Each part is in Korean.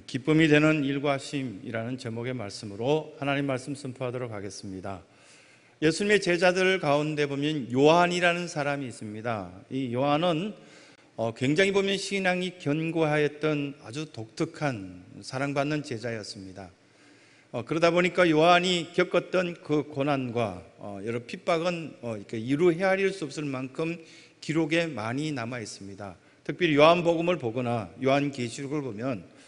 기쁨이 되는 일과심이라는 제목의 말씀으로 하나님 말씀 선포하도록 하겠습니다. 예수님의 제자들 가운데 보면 요한이라는 사람이 있습니다. 이 요한은 굉장히 보면 신앙이 견고하였던 아주 독특한 사랑받는 제자였습니다. 그러다 보니까 요한이 겪었던 그 고난과 여러 핍박은 이루 헤아릴 수 없을 만큼 기록에 많이 남아 있습니다. 특별히 요한복음을 보거나 요한계시록을 보면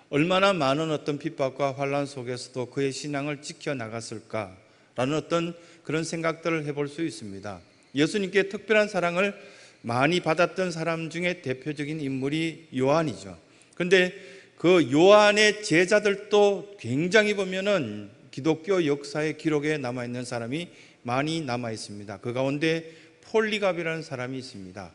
얼마나 많은 어떤 핍박과 환난 속에서도 그의 신앙을 지켜나갔을까라는 어떤 그런 생각들을 해볼 수 있습니다. 예수님께 특별한 사랑을 많이 받았던 사람 중에 대표적인 인물이 요한이죠. 그런데 그 요한의 제자들도 굉장히 보면은 기독교 역사의 기록에 남아있는 사람이 많이 남아 있습니다. 그 가운데 폴리갑이라는 사람이 있습니다.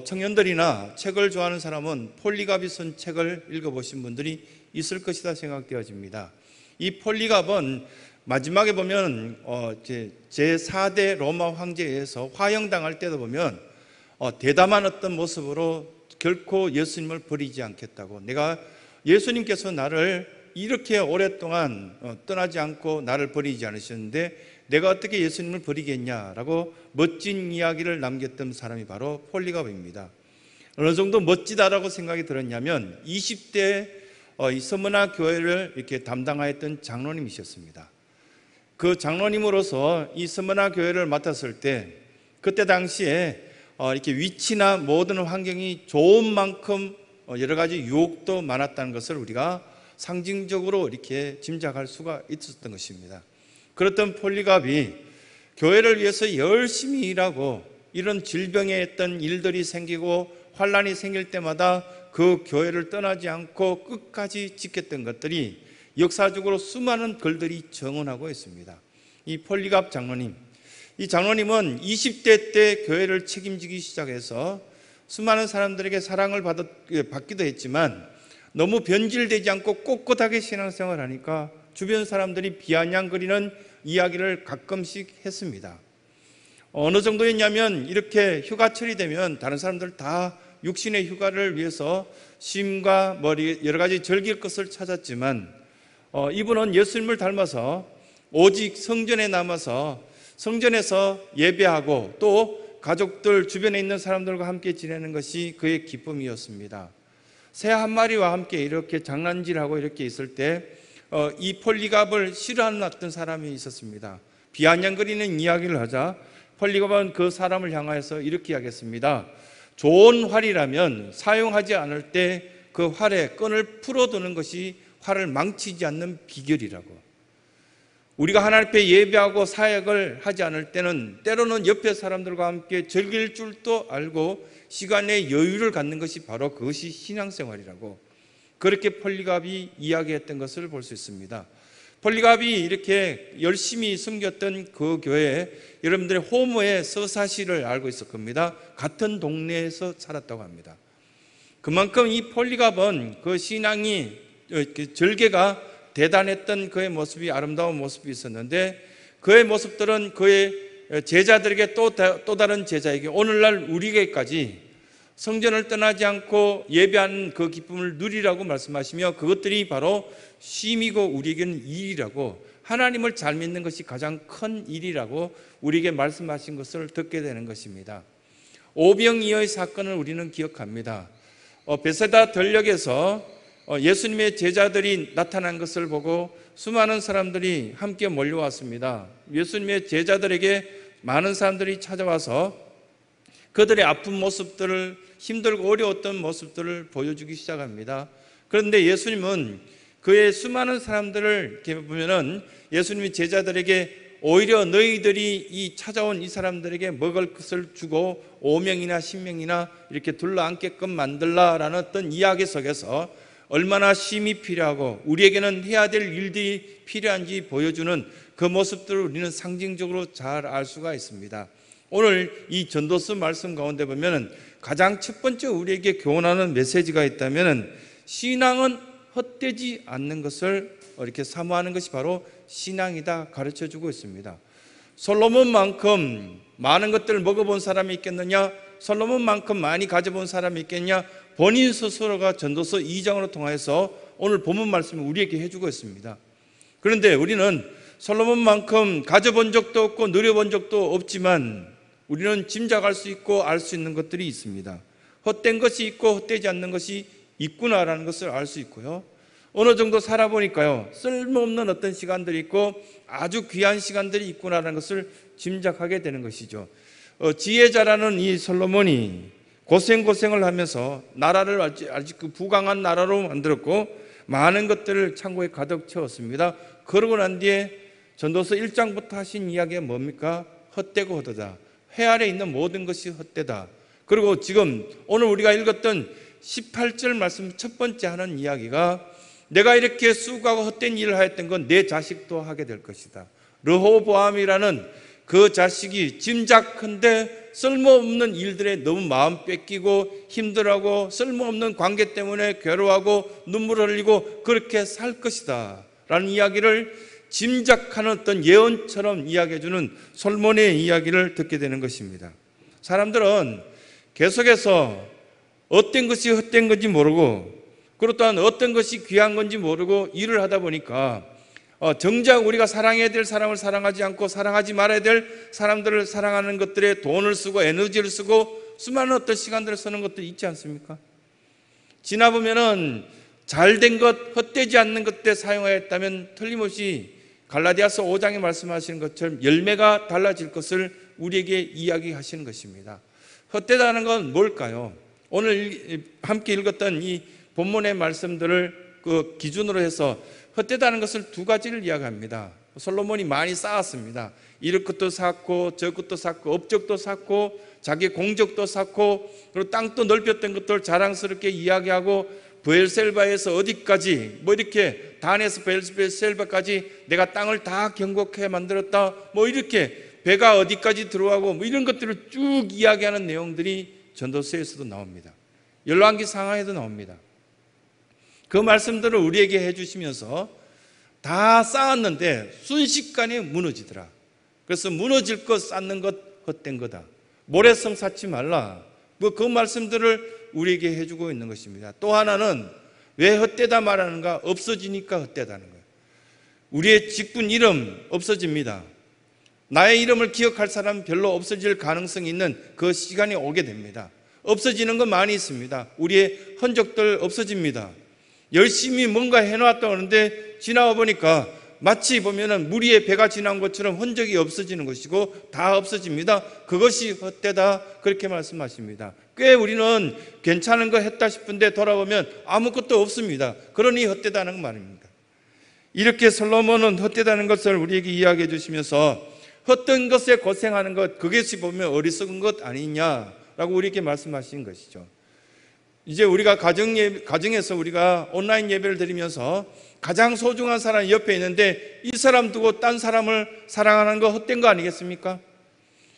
청년들이나 책을 좋아하는 사람은 폴리갑이 쓴 책을 읽어보신 분들이 있을 것이다 생각되어집니다. 이 폴리갑은 마지막에 보면 제4대 로마 황제에 의해서 화형당할 때도 보면 대담한 어떤 모습으로 결코 예수님을 버리지 않겠다고, 내가 예수님께서 나를 이렇게 오랫동안 떠나지 않고 나를 버리지 않으셨는데 내가 어떻게 예수님을 버리겠냐라고 멋진 이야기를 남겼던 사람이 바로 폴리갑입니다. 어느 정도 멋지다라고 생각이 들었냐면 20대 이 서머나 교회를 이렇게 담당하였던 장로님이셨습니다. 그 장로님으로서 이 서머나 교회를 맡았을 때 그때 당시에 이렇게 위치나 모든 환경이 좋은 만큼 여러 가지 유혹도 많았다는 것을 우리가 상징적으로 이렇게 짐작할 수가 있었던 것입니다. 그렇던 폴리갑이 교회를 위해서 열심히 일하고 이런 질병에 있던 일들이 생기고 환난이 생길 때마다 그 교회를 떠나지 않고 끝까지 지켰던 것들이 역사적으로 수많은 글들이 정언하고 있습니다. 이 폴리갑 장로님, 이 장로님은 20대 때 교회를 책임지기 시작해서 수많은 사람들에게 사랑을 받기도 했지만 너무 변질되지 않고 꼿꼿하게 신앙생활을 하니까 주변 사람들이 비아냥거리는 이야기를 가끔씩 했습니다. 어느 정도였냐면 이렇게 휴가철이 되면 다른 사람들 다 육신의 휴가를 위해서 쉼과 머리 여러 가지 즐길 것을 찾았지만 이분은 예수님을 닮아서 오직 성전에 남아서 성전에서 예배하고 또 가족들 주변에 있는 사람들과 함께 지내는 것이 그의 기쁨이었습니다. 새 한 마리와 함께 이렇게 장난질하고 이렇게 있을 때 이 폴리갑을 싫어하는 어떤 사람이 있었습니다. 비아냥거리는 이야기를 하자 폴리갑은 그 사람을 향하여서 이렇게 이야기했습니다. 좋은 활이라면 사용하지 않을 때 그 활의 끈을 풀어두는 것이 활을 망치지 않는 비결이라고. 우리가 하나님 앞에 예배하고 사역을 하지 않을 때는 때로는 옆에 사람들과 함께 즐길 줄도 알고 시간의 여유를 갖는 것이 바로 그것이 신앙생활이라고, 그렇게 폴리갑이 이야기했던 것을 볼 수 있습니다. 폴리갑이 이렇게 열심히 섬겼던 그 교회에 여러분들의 호모의 서사시를 알고 있을 겁니다. 같은 동네에서 살았다고 합니다. 그만큼 이 폴리갑은 그 신앙이 절개가 대단했던 그의 모습이, 아름다운 모습이 있었는데 그의 모습들은 그의 제자들에게 또 다른 제자에게 오늘날 우리에게까지 성전을 떠나지 않고 예배하는 그 기쁨을 누리라고 말씀하시며 그것들이 바로 쉼이고 우리에게는 일이라고, 하나님을 잘 믿는 것이 가장 큰 일이라고 우리에게 말씀하신 것을 듣게 되는 것입니다. 오병이어의 사건을 우리는 기억합니다. 베세다 들녘에서 예수님의 제자들이 나타난 것을 보고 수많은 사람들이 함께 몰려왔습니다. 예수님의 제자들에게 많은 사람들이 찾아와서 그들의 아픈 모습들을, 힘들고 어려웠던 모습들을 보여주기 시작합니다. 그런데 예수님은 그의 수많은 사람들을 이렇게 보면은 예수님이 제자들에게 오히려 너희들이 이 찾아온 이 사람들에게 먹을 것을 주고 5명이나 10명이나 이렇게 둘러앉게끔 만들라라는 어떤 이야기 속에서 얼마나 쉼이 필요하고 우리에게는 해야 될 일들이 필요한지 보여주는 그 모습들을 우리는 상징적으로 잘 알 수가 있습니다. 오늘 이 전도서 말씀 가운데 보면 가장 첫 번째 우리에게 교훈하는 메시지가 있다면 신앙은 헛되지 않는 것을 이렇게 사모하는 것이 바로 신앙이다 가르쳐주고 있습니다. 솔로몬만큼 많은 것들을 먹어본 사람이 있겠느냐? 솔로몬만큼 많이 가져본 사람이 있겠냐? 본인 스스로가 전도서 2장으로 통해서 오늘 본문 말씀을 우리에게 해주고 있습니다. 그런데 우리는 솔로몬만큼 가져본 적도 없고 누려본 적도 없지만 우리는 짐작할 수 있고 알 수 있는 것들이 있습니다. 헛된 것이 있고 헛되지 않는 것이 있구나라는 것을 알 수 있고요. 어느 정도 살아보니까요, 쓸모없는 어떤 시간들이 있고 아주 귀한 시간들이 있구나라는 것을 짐작하게 되는 것이죠. 지혜자라는 이 솔로몬이 고생을 하면서 나라를 아주 그 부강한 나라로 만들었고 많은 것들을 창고에 가득 채웠습니다. 그러고 난 뒤에 전도서 1장부터 하신 이야기가 뭡니까? 헛되고 헛되다. 회 아래 있는 모든 것이 헛되다. 그리고 지금 오늘 우리가 읽었던 18절 말씀 첫 번째 하는 이야기가 내가 이렇게 수고하고 헛된 일을 하였던 건 내 자식도 하게 될 것이다. 르호보암이라는 그 자식이 짐작컨대 쓸모없는 일들에 너무 마음 뺏기고 힘들어하고 쓸모없는 관계 때문에 괴로워하고 눈물 흘리고 그렇게 살 것이다 라는 이야기를 짐작하는 어떤 예언처럼 이야기해주는 솔몬의 이야기를 듣게 되는 것입니다. 사람들은 계속해서 어떤 것이 헛된 건지 모르고 그리고 또한 어떤 것이 귀한 건지 모르고 일을 하다 보니까 정작 우리가 사랑해야 될 사람을 사랑하지 않고 사랑하지 말아야 될 사람들을 사랑하는 것들에 돈을 쓰고 에너지를 쓰고 수많은 어떤 시간들을 쓰는 것도 있지 않습니까? 지나보면은 잘된 것, 헛되지 않는 것들에 사용하였다면 틀림없이 갈라디아서 5장에 말씀하시는 것처럼 열매가 달라질 것을 우리에게 이야기하시는 것입니다. 헛되다는 건 뭘까요? 오늘 함께 읽었던 이 본문의 말씀들을 그 기준으로 해서 헛되다는 것을 두 가지를 이야기합니다. 솔로몬이 많이 쌓았습니다. 이럴 것도 쌓고 저 것도 쌓고 업적도 쌓고 자기 공적도 쌓고 그리고 땅도 넓혔던 것들 자랑스럽게 이야기하고 브엘셀바에서 어디까지 이렇게 단에서 브엘셀바까지 내가 땅을 다 경곡해 만들었다 이렇게 배가 어디까지 들어가고 이런 것들을 쭉 이야기하는 내용들이 전도서에서도 나옵니다. 열왕기 상하에도 나옵니다. 그 말씀들을 우리에게 해주시면서 다 쌓았는데 순식간에 무너지더라. 그래서 무너질 것 쌓는 것 헛된 거다. 모래성 쌓지 말라. 그 말씀들을 우리에게 해주고 있는 것입니다. 또 하나는 왜 헛되다 말하는가? 없어지니까 헛되다는 거예요. 우리의 직분 이름 없어집니다. 나의 이름을 기억할 사람 별로 없어질 가능성이 있는 그 시간이 오게 됩니다. 없어지는 건 많이 있습니다. 우리의 흔적들 없어집니다. 열심히 뭔가 해놨다 하는데 지나와 보니까 마치 보면은 물 위에 배가 지난 것처럼 흔적이 없어지는 것이고 다 없어집니다. 그것이 헛되다 그렇게 말씀하십니다. 꽤 우리는 괜찮은 거 했다 싶은데 돌아보면 아무것도 없습니다. 그러니 헛되다는 말입니다. 이렇게 솔로몬은 헛되다는 것을 우리에게 이야기해 주시면서 헛된 것에 고생하는 것 그것이 보면 어리석은 것 아니냐라고 우리에게 말씀하신 것이죠. 이제 우리가 가정에서 우리가 온라인 예배를 드리면서 가장 소중한 사람이 옆에 있는데 이 사람 두고 딴 사람을 사랑하는 거 헛된 거 아니겠습니까?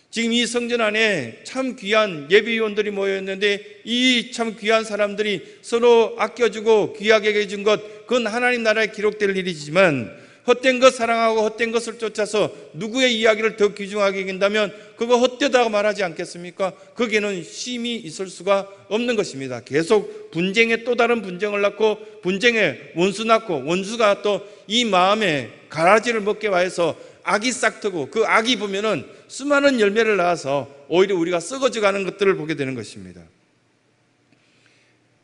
지금 이 성전 안에 참 귀한 예배위원들이 모여있는데 이 참 귀한 사람들이 서로 아껴주고 귀하게 해준 것 그건 하나님 나라에 기록될 일이지만 헛된 것 사랑하고 헛된 것을 쫓아서 누구의 이야기를 더 귀중하게 여긴다면 그거 헛되다고 말하지 않겠습니까? 거기에는 쉼이 있을 수가 없는 것입니다. 계속 분쟁에 또 다른 분쟁을 낳고 분쟁에 원수 낳고 원수가 또 이 마음에 가라지를 먹게 와서 악이 싹트고 그 악이 보면은 수많은 열매를 낳아서 오히려 우리가 썩어져가는 것들을 보게 되는 것입니다.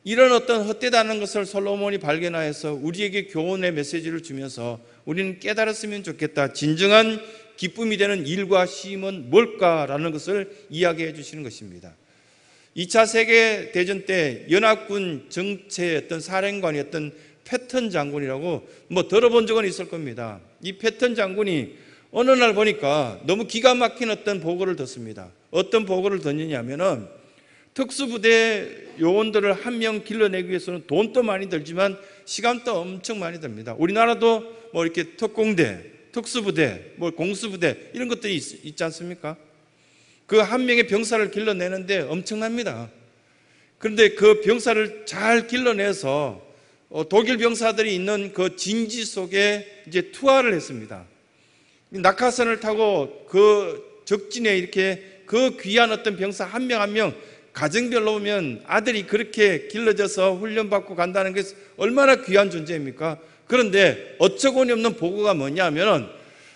이런 어떤 헛되다는 것을 솔로몬이 발견하여서 우리에게 교훈의 메시지를 주면서 우리는 깨달았으면 좋겠다. 진정한 기쁨이 되는 일과 쉼은 뭘까라는 것을 이야기해 주시는 것입니다. 2차 세계대전 때 연합군 정체의 어떤 사령관이었던 패턴 장군이라고 들어본 적은 있을 겁니다. 이 패턴 장군이 어느 날 보니까 너무 기가 막힌 어떤 보고를 듣습니다. 어떤 보고를 듣느냐면은 특수부대 요원들을 한 명 길러내기 위해서는 돈도 많이 들지만 시간도 엄청 많이 듭니다. 우리나라도 이렇게 특공대, 특수부대, 공수부대 이런 것들이 있지 않습니까? 그 한 명의 병사를 길러내는데 엄청납니다. 그런데 그 병사를 잘 길러내서 독일 병사들이 있는 그 진지 속에 이제 투하를 했습니다. 낙하산을 타고 그 적진에 이렇게 그 귀한 어떤 병사 한 명 한 명 가정별로 보면 아들이 그렇게 길러져서 훈련받고 간다는 게 얼마나 귀한 존재입니까? 그런데 어처구니 없는 보고가 뭐냐면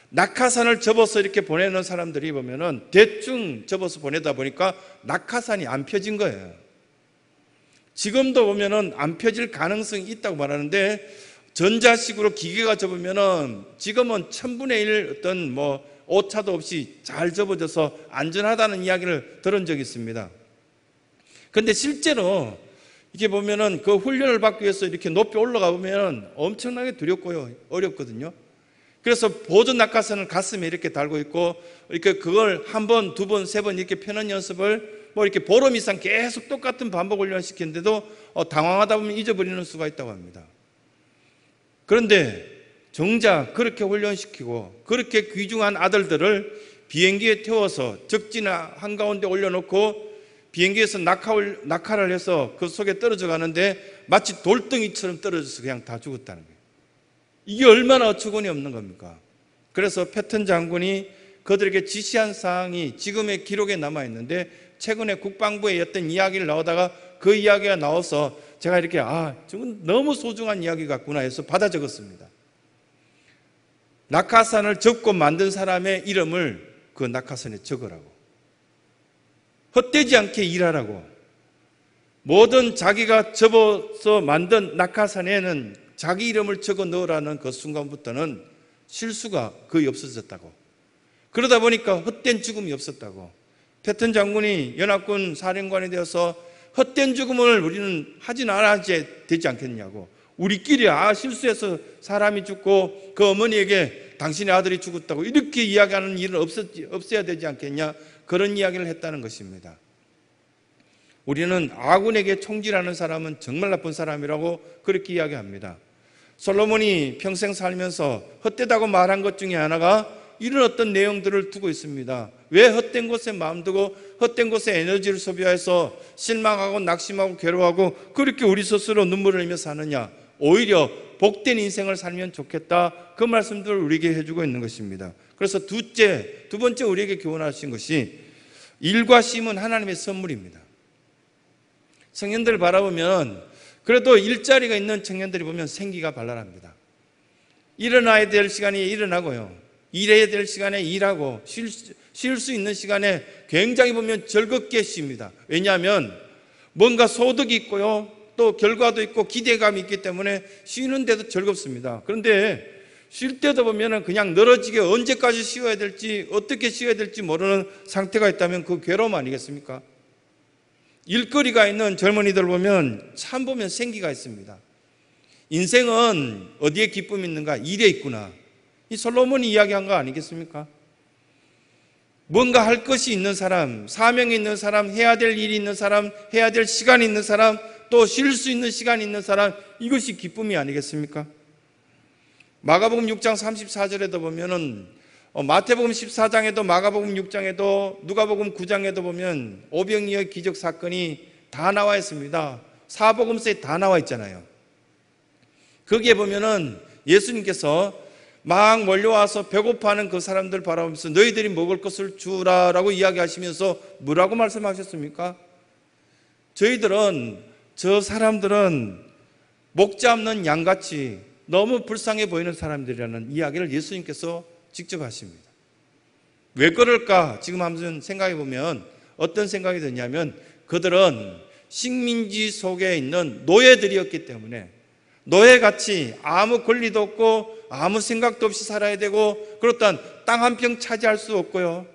낙하산을 접어서 이렇게 보내는 사람들이 보면은 대충 접어서 보내다 보니까 낙하산이 안 펴진 거예요. 지금도 보면은 안 펴질 가능성이 있다고 말하는데 전자식으로 기계가 접으면은 지금은 1000분의 1 어떤 오차도 없이 잘 접어져서 안전하다는 이야기를 들은 적이 있습니다. 그런데 실제로 이게 보면은 그 훈련을 받기 위해서 이렇게 높이 올라가 보면 엄청나게 두렵고요, 어렵거든요. 그래서 보조 낙하산을 가슴에 이렇게 달고 있고 이렇게 그걸 한 번, 두 번, 세 번 이렇게 펴는 연습을 이렇게 보름 이상 계속 똑같은 반복 훈련을 시키는데도 당황하다 보면 잊어버리는 수가 있다고 합니다. 그런데 정작 그렇게 훈련시키고 그렇게 귀중한 아들들을 비행기에 태워서 적지나 한가운데 올려놓고 비행기에서 낙하를 해서 그 속에 떨어져 가는데 마치 돌덩이처럼 떨어져서 그냥 다 죽었다는 거예요. 이게 얼마나 어처구니 없는 겁니까? 그래서 패턴 장군이 그들에게 지시한 사항이 지금의 기록에 남아있는데 최근에 국방부의 어떤 이야기를 나오다가 그 이야기가 나와서 제가 이렇게 저건 너무 소중한 이야기 같구나 해서 받아 적었습니다. 낙하산을 접고 만든 사람의 이름을 그 낙하산에 적으라고, 헛되지 않게 일하라고, 모든 자기가 접어서 만든 낙하산에는 자기 이름을 적어 넣으라는 그 순간부터는 실수가 거의 없어졌다고, 그러다 보니까 헛된 죽음이 없었다고. 패턴 장군이 연합군 사령관이 되어서 헛된 죽음을 우리는 하진 않아야 되지 않겠냐고, 우리끼리 실수해서 사람이 죽고 그 어머니에게 당신의 아들이 죽었다고 이렇게 이야기하는 일은 없어야 되지 않겠냐, 그런 이야기를 했다는 것입니다. 우리는 아군에게 총질하는 사람은 정말 나쁜 사람이라고 그렇게 이야기합니다. 솔로몬이 평생 살면서 헛되다고 말한 것 중에 하나가 이런 어떤 내용들을 두고 있습니다. 왜 헛된 곳에 마음 두고 헛된 곳에 에너지를 소비해서 실망하고 낙심하고 괴로워하고 그렇게 우리 스스로 눈물을 흘리며 사느냐, 오히려 복된 인생을 살면 좋겠다, 그 말씀들을 우리에게 해주고 있는 것입니다. 그래서 두 번째 우리에게 교훈하신 것이 일과 쉼은 하나님의 선물입니다. 청년들 바라보면 그래도 일자리가 있는 청년들이 보면 생기가 발랄합니다. 일어나야 될 시간에 일어나고요, 일해야 될 시간에 일하고 쉴 수 있는 시간에 굉장히 보면 즐겁게 쉽니다. 왜냐하면 뭔가 소득이 있고요, 또 결과도 있고 기대감이 있기 때문에 쉬는데도 즐겁습니다. 그런데 쉴 때도 보면 그냥 늘어지게 언제까지 쉬어야 될지, 어떻게 쉬어야 될지 모르는 상태가 있다면 그 괴로움 아니겠습니까? 일거리가 있는 젊은이들 보면 참 보면 생기가 있습니다. 인생은 어디에 기쁨이 있는가? 일에 있구나. 이 솔로몬이 이야기한 거 아니겠습니까? 뭔가 할 것이 있는 사람, 사명이 있는 사람, 해야 될 일이 있는 사람, 해야 될 시간이 있는 사람, 또 쉴 수 있는 시간이 있는 사람, 이것이 기쁨이 아니겠습니까? 마가복음 6장 34절에도 보면은 마태복음 14장에도 마가복음 6장에도 누가복음 9장에도 보면 오병이어 기적 사건이 다 나와 있습니다. 사복음서에 다 나와 있잖아요. 거기에 보면은 예수님께서 막 몰려와서 배고파하는 그 사람들 바라보면서 너희들이 먹을 것을 주라라고 이야기하시면서 뭐라고 말씀하셨습니까? 저 사람들은 목자 없는 양같이 너무 불쌍해 보이는 사람들이라는 이야기를 예수님께서 직접 하십니다. 왜 그럴까? 지금 한번 생각해 보면 어떤 생각이 드냐면 그들은 식민지 속에 있는 노예들이었기 때문에 노예같이 아무 권리도 없고 아무 생각도 없이 살아야 되고, 그렇다면 땅 한 평 차지할 수 없고요,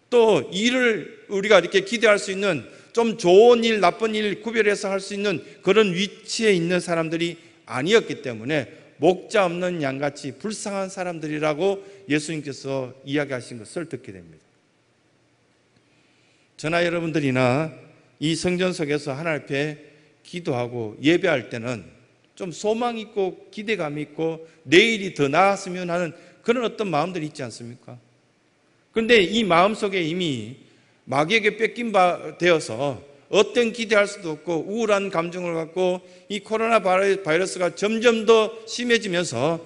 또 일을 우리가 이렇게 기대할 수 있는 좀 좋은 일, 나쁜 일 구별해서 할 수 있는 그런 위치에 있는 사람들이 아니었기 때문에 목자 없는 양같이 불쌍한 사람들이라고 예수님께서 이야기하신 것을 듣게 됩니다. 저나 여러분들이나 이 성전 속에서 하나님 앞에 기도하고 예배할 때는 좀 소망 있고 기대감 있고 내일이 더 나았으면 하는 그런 어떤 마음들이 있지 않습니까? 그런데 이 마음속에 이미 마귀에게 뺏긴 바 되어서 어떤 기대할 수도 없고 우울한 감정을 갖고 이 코로나 바이러스가 점점 더 심해지면서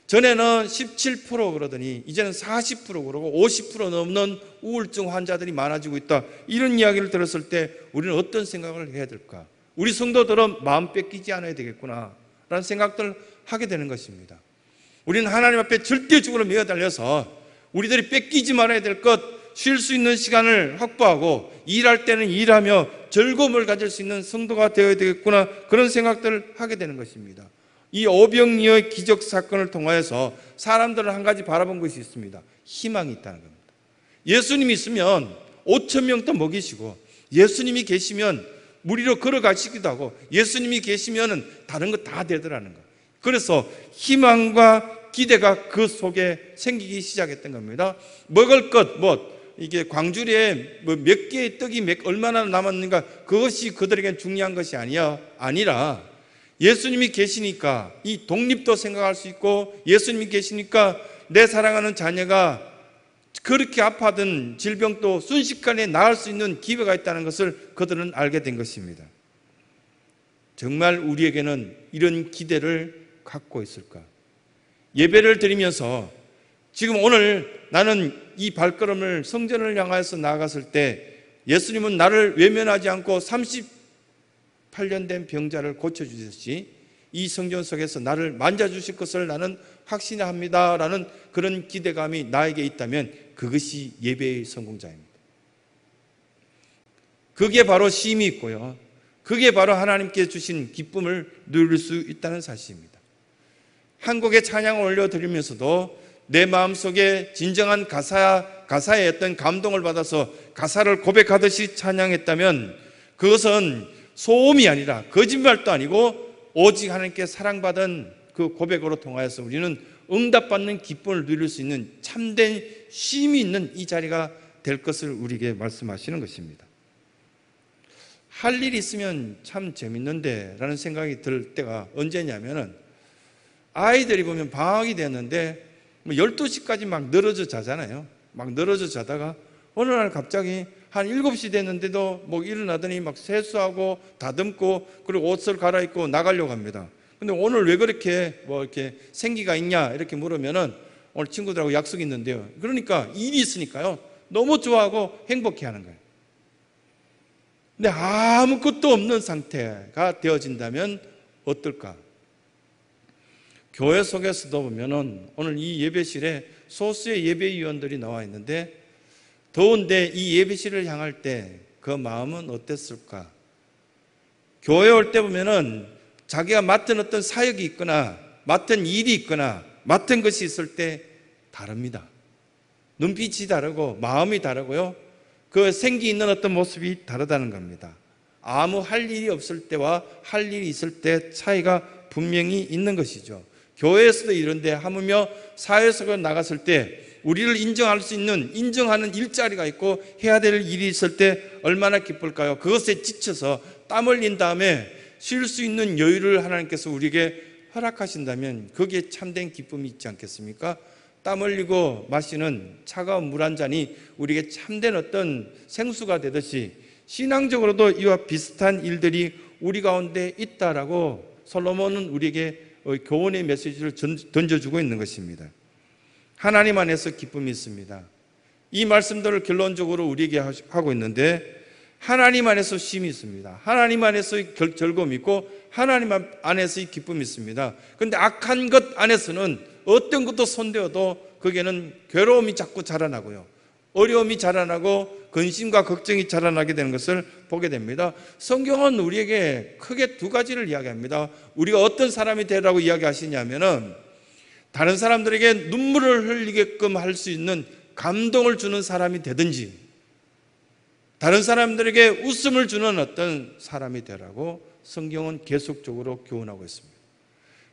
전에는 17% 그러더니 이제는 40% 그러고 50% 넘는 우울증 환자들이 많아지고 있다. 이런 이야기를 들었을 때 우리는 어떤 생각을 해야 될까? 우리 성도들은 마음 뺏기지 않아야 되겠구나 라는 생각들을 하게 되는 것입니다. 우리는 하나님 앞에 절대적으로 매어달려서 우리들이 뺏기지 말아야 될 것, 쉴 수 있는 시간을 확보하고 일할 때는 일하며 즐거움을 가질 수 있는 성도가 되어야 되겠구나, 그런 생각들을 하게 되는 것입니다. 이 오병이어의 기적 사건을 통하여서 사람들은 한 가지 바라본 것이 있습니다. 희망이 있다는 겁니다. 예수님이 있으면 5천 명도 먹이시고, 예수님이 계시면 무리로 걸어가시기도 하고, 예수님이 계시면 다른 거 다 되더라는 거. 그래서 희망과 기대가 그 속에 생기기 시작했던 겁니다. 먹을 것, 이게 광주리에 몇 개의 떡이 얼마나 남았는가, 그것이 그들에겐 중요한 것이 아니라 예수님이 계시니까 이 독립도 생각할 수 있고, 예수님이 계시니까 내 사랑하는 자녀가 그렇게 아파하던 질병도 순식간에 나을 수 있는 기회가 있다는 것을 그들은 알게 된 것입니다. 정말 우리에게는 이런 기대를 갖고 있을까? 예배를 드리면서 지금 오늘 나는 이 발걸음을 성전을 향해서 나아갔을 때 예수님은 나를 외면하지 않고 38년 된 병자를 고쳐주셨지, 이 성전 속에서 나를 만져주실 것을 나는 확신합니다 라는 그런 기대감이 나에게 있다면 그것이 예배의 성공자입니다. 그게 바로 쉼이 있고요, 그게 바로 하나님께 주신 기쁨을 누릴 수 있다는 사실입니다. 한국의 찬양을 올려드리면서도 내 마음속에 진정한 가사의 어떤 감동을 받아서 가사를 고백하듯이 찬양했다면 그것은 소음이 아니라 거짓말도 아니고 오직 하나님께 사랑받은 그 고백으로 통하여서 우리는 응답받는 기쁨을 누릴 수 있는 참된 쉼이 있는 이 자리가 될 것을 우리에게 말씀하시는 것입니다. 할 일이 있으면 참 재밌는데 라는 생각이 들 때가 언제냐면은, 아이들이 보면 방학이 됐는데 12시까지 막 늘어져 자잖아요. 막 늘어져 자다가 어느 날 갑자기 한 7시 됐는데도 일어나더니 막 세수하고 다듬고 그리고 옷을 갈아입고 나가려고 합니다. 근데 오늘 왜 그렇게 이렇게 생기가 있냐 이렇게 물으면은 오늘 친구들하고 약속이 있는데요. 그러니까 일이 있으니까요, 너무 좋아하고 행복해 하는 거예요. 근데 아무것도 없는 상태가 되어진다면 어떨까? 교회 속에서도 보면은 오늘 이 예배실에 소수의 예배위원들이 나와 있는데, 더운데 이 예배실을 향할 때 그 마음은 어땠을까? 교회 올 때 보면은 자기가 맡은 어떤 사역이 있거나 맡은 일이 있거나 맡은 것이 있을 때 다릅니다. 눈빛이 다르고 마음이 다르고요, 그 생기 있는 어떤 모습이 다르다는 겁니다. 아무 할 일이 없을 때와 할 일이 있을 때 차이가 분명히 있는 것이죠. 교회에서도 이런데 하물며 사회에서 나갔을 때 우리를 인정할 수 있는, 인정하는 일자리가 있고 해야 될 일이 있을 때 얼마나 기쁠까요? 그것에 지쳐서 땀 흘린 다음에 쉴 수 있는 여유를 하나님께서 우리에게 허락하신다면 거기에 참된 기쁨이 있지 않겠습니까? 땀 흘리고 마시는 차가운 물 한 잔이 우리에게 참된 어떤 생수가 되듯이 신앙적으로도 이와 비슷한 일들이 우리 가운데 있다라고 솔로몬은 우리에게 교훈의 메시지를 던져주고 있는 것입니다. 하나님 안에서 기쁨이 있습니다. 이 말씀들을 결론적으로 우리에게 하고 있는데, 하나님 안에서 쉼이 있습니다. 하나님 안에서의 즐거움이 있고 하나님 안에서의 기쁨이 있습니다. 그런데 악한 것 안에서는 어떤 것도 손대어도 거기에는 괴로움이 자꾸 자라나고요, 어려움이 자라나고 근심과 걱정이 자라나게 되는 것을 보게 됩니다. 성경은 우리에게 크게 두 가지를 이야기합니다. 우리가 어떤 사람이 되라고 이야기하시냐면은, 다른 사람들에게 눈물을 흘리게끔 할 수 있는 감동을 주는 사람이 되든지, 다른 사람들에게 웃음을 주는 어떤 사람이 되라고 성경은 계속적으로 교훈하고 있습니다.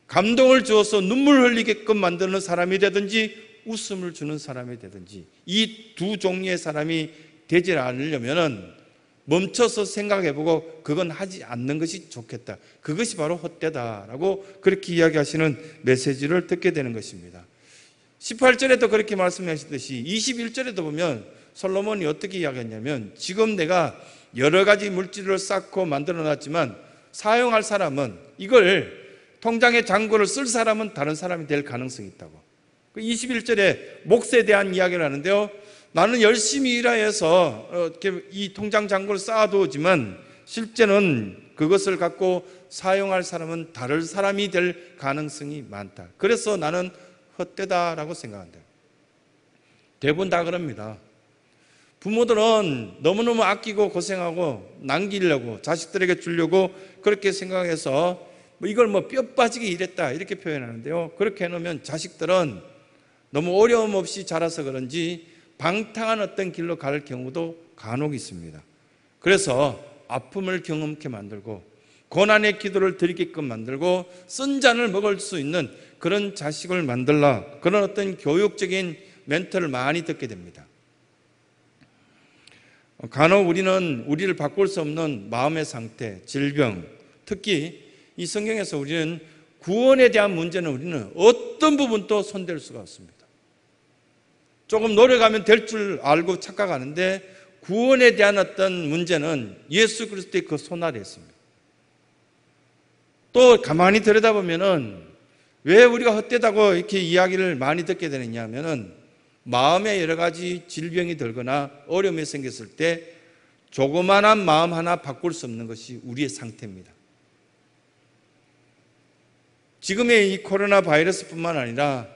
감동을 주어서 눈물 흘리게끔 만드는 사람이 되든지 웃음을 주는 사람이 되든지, 이 두 종류의 사람이 되지 않으려면 멈춰서 생각해보고 그건 하지 않는 것이 좋겠다, 그것이 바로 헛되다라고 그렇게 이야기하시는 메시지를 듣게 되는 것입니다. 18절에도 그렇게 말씀하시듯이 21절에도 보면 솔로몬이 어떻게 이야기했냐면, 지금 내가 여러 가지 물질을 쌓고 만들어 놨지만 사용할 사람은 이걸 통장의 잔고를 쓸 사람은 다른 사람이 될 가능성이 있다고. 21절에 몫에 대한 이야기를 하는데요. 나는 열심히 일하여서 이 통장 잔고를 쌓아두었지만 실제는 그것을 갖고 사용할 사람은 다른 사람이 될 가능성이 많다. 그래서 나는 헛되다라고 생각한다. 대부분 다 그럽니다. 부모들은 너무너무 아끼고 고생하고 남기려고 자식들에게 주려고 그렇게 생각해서 이걸 뼈 빠지게 일했다 이렇게 표현하는데요. 그렇게 해놓으면 자식들은 너무 어려움 없이 자라서 그런지 방탕한 어떤 길로 갈 경우도 간혹 있습니다. 그래서 아픔을 경험케 만들고 고난의 기도를 드리게끔 만들고 쓴 잔을 먹을 수 있는 그런 자식을 만들라, 그런 어떤 교육적인 멘트를 많이 듣게 됩니다. 간혹 우리를 바꿀 수 없는 마음의 상태, 질병, 특히 이 성경에서 우리는 구원에 대한 문제는 우리는 어떤 부분도 손댈 수가 없습니다. 조금 노력하면 될 줄 알고 착각하는데 구원에 대한 어떤 문제는 예수 그리스도의 그 손 아래에 있습니다. 또 가만히 들여다보면은 왜 우리가 헛되다고 이렇게 이야기를 많이 듣게 되느냐 하면은 마음에 여러 가지 질병이 들거나 어려움이 생겼을 때 조그만한 마음 하나 바꿀 수 없는 것이 우리의 상태입니다. 지금의 이 코로나 바이러스뿐만 아니라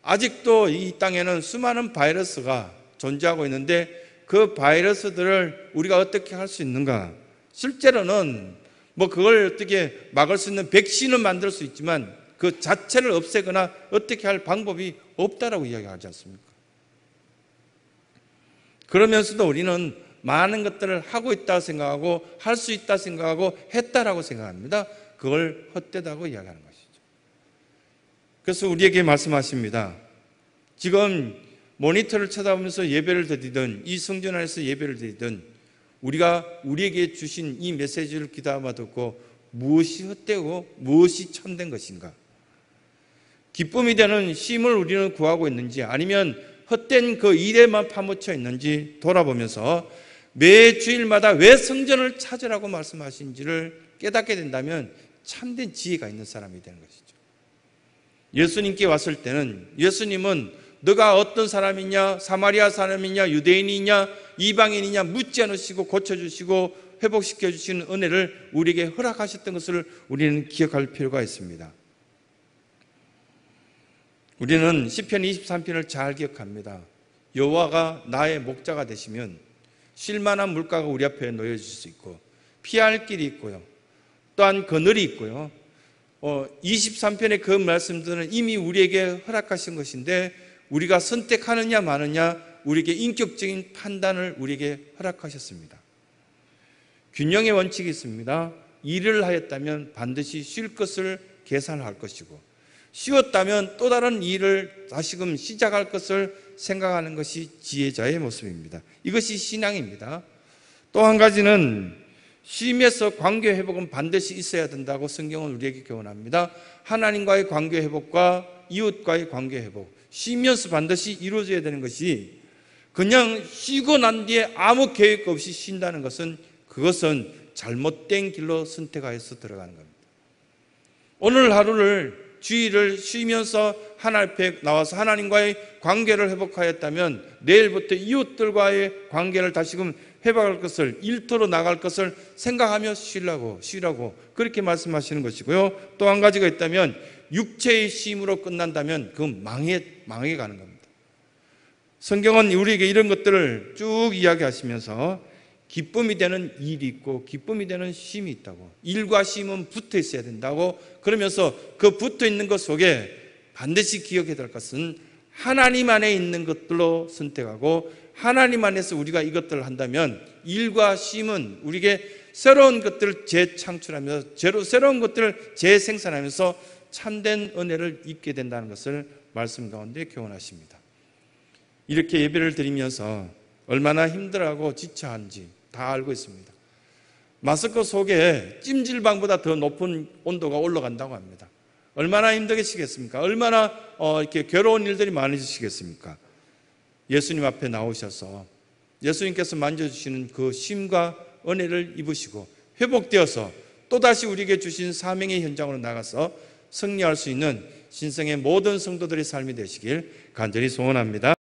아직도 이 땅에는 수많은 바이러스가 존재하고 있는데 그 바이러스들을 우리가 어떻게 할 수 있는가? 실제로는 그걸 어떻게 막을 수 있는 백신은 만들 수 있지만 그 자체를 없애거나 어떻게 할 방법이 없다라고 이야기하지 않습니까? 그러면서도 우리는 많은 것들을 하고 있다고 생각하고 할 수 있다 생각하고 했다라고 생각합니다. 그걸 헛되다고 이야기하는 것이죠. 그래서 우리에게 말씀하십니다. 지금 모니터를 쳐다보면서 예배를 드리든 이 성전 안에서 예배를 드리든 우리가 우리에게 주신 이 메시지를 귀담아 듣고 무엇이 헛되고 무엇이 참된 것인가? 기쁨이 되는 쉼을 우리는 구하고 있는지 아니면 헛된 그 일에만 파묻혀 있는지 돌아보면서 매 주일마다 왜 성전을 찾으라고 말씀하신지를 깨닫게 된다면 참된 지혜가 있는 사람이 되는 것이죠. 예수님께 왔을 때는 예수님은 너가 어떤 사람이냐, 사마리아 사람이냐, 유대인이냐, 이방인이냐 묻지 않으시고 고쳐주시고 회복시켜 주시는 은혜를 우리에게 허락하셨던 것을 우리는 기억할 필요가 있습니다. 우리는 시편 23편을 잘 기억합니다. 여호와가 나의 목자가 되시면 쉴만한 물가가 우리 앞에 놓여질 수 있고 피할 길이 있고요. 또한 그늘이 있고요. 23편의 그 말씀들은 이미 우리에게 허락하신 것인데 우리가 선택하느냐 마느냐 우리에게 인격적인 판단을 우리에게 허락하셨습니다. 균형의 원칙이 있습니다. 일을 하였다면 반드시 쉴 것을 계산할 것이고 쉬었다면 또 다른 일을 다시금 시작할 것을 생각하는 것이 지혜자의 모습입니다. 이것이 신앙입니다. 또 한 가지는 쉼에서 관계 회복은 반드시 있어야 된다고 성경은 우리에게 교훈합니다. 하나님과의 관계 회복과 이웃과의 관계 회복, 쉬면서 반드시 이루어져야 되는 것이 그냥 쉬고 난 뒤에 아무 계획 없이 쉰다는 것은 그것은 잘못된 길로 선택하여서 들어가는 겁니다. 오늘 하루를 주일을 쉬면서 하나님 앞에 나와서 하나님과의 관계를 회복하였다면 내일부터 이웃들과의 관계를 다시금 회복할 것을, 일터로 나갈 것을 생각하며 쉬라고 그렇게 말씀하시는 것이고요. 또 한 가지가 있다면 육체의 쉼으로 끝난다면 그건 망해 가는 겁니다. 성경은 우리에게 이런 것들을 쭉 이야기하시면서 기쁨이 되는 일이 있고 기쁨이 되는 쉼이 있다고, 일과 쉼은 붙어 있어야 된다고, 그러면서 그 붙어 있는 것 속에 반드시 기억해야 될 것은 하나님 안에 있는 것들로 선택하고 하나님 안에서 우리가 이것들을 한다면 일과 쉼은 우리에게 새로운 것들을 재창출하면서 새로운 것들을 재생산하면서 참된 은혜를 입게 된다는 것을 말씀 가운데 교훈하십니다. 이렇게 예배를 드리면서 얼마나 힘들어하고 지쳐한지 다 알고 있습니다. 마스크 속에 찜질방보다 더 높은 온도가 올라간다고 합니다. 얼마나 힘들겠습니까? 얼마나 이렇게 괴로운 일들이 많으시겠습니까? 예수님 앞에 나오셔서 예수님께서 만져주시는 그 쉼과 은혜를 입으시고 회복되어서 또다시 우리에게 주신 사명의 현장으로 나가서 승리할 수 있는 신성의 모든 성도들의 삶이 되시길 간절히 소원합니다.